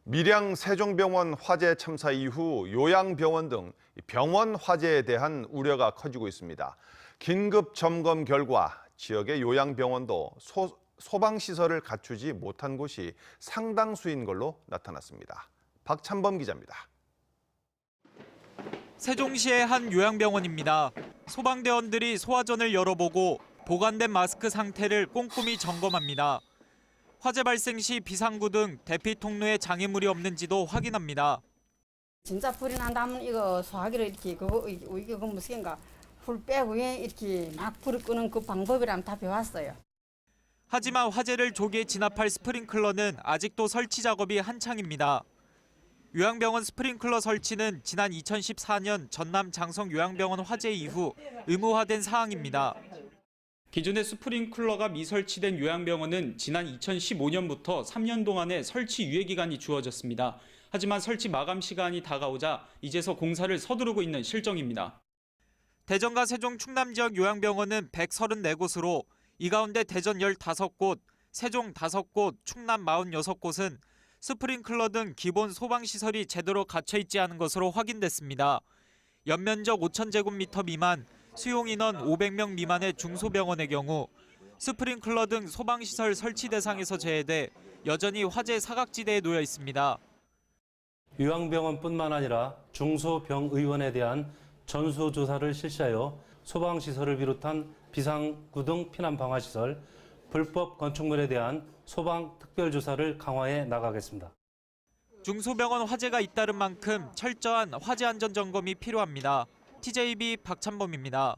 밀양 세종병원 화재 참사 이후 요양병원 등 병원 화재에 대한 우려가 커지고 있습니다. 긴급 점검 결과 지역의 요양병원도 소방시설을 갖추지 못한 곳이 상당수인 걸로 나타났습니다. 박찬범 기자입니다. 세종시의 한 요양병원입니다. 소방대원들이 소화전을 열어보고 보관된 마스크 상태를 꼼꼼히 점검합니다. 화재 발생 시 비상구 등 대피 통로에 장애물이 없는지도 확인합니다. 진짜 불이 난다면 이거 소화기를 이렇게 이게 무슨가 불 빼고 이렇게 막 불을 끄는 그 방법이라면 다 배웠어요. 하지만 화재를 조기에 진압할 스프링클러는 아직도 설치 작업이 한창입니다. 요양병원 스프링클러 설치는 지난 2014년 전남 장성 요양병원 화재 이후 의무화된 사항입니다. 기존의 스프링클러가 미설치된 요양병원은 지난 2015년부터 3년 동안의 설치 유예 기간이 주어졌습니다. 하지만 설치 마감 시간이 다가오자 이제서 공사를 서두르고 있는 실정입니다. 대전과 세종 충남 지역 요양병원은 134곳으로 이 가운데 대전 15곳, 세종 5곳, 충남 46곳은 스프링클러 등 기본 소방시설이 제대로 갖춰 있지 않은 것으로 확인됐습니다. 연면적 5,000제곱미터 미만, 수용인원 500명 미만의 중소병원의 경우 스프링클러 등 소방시설 설치 대상에서 제외돼 여전히 화재 사각지대에 놓여 있습니다. 요양병원뿐만 아니라 중소병의원에 대한 전수조사를 실시하여 소방시설을 비롯한 비상구 등 피난방화시설, 불법 건축물에 대한 소방특별조사를 강화해 나가겠습니다. 중소병원 화재가 잇따른 만큼 철저한 화재 안전 점검이 필요합니다. TJB 박찬범입니다.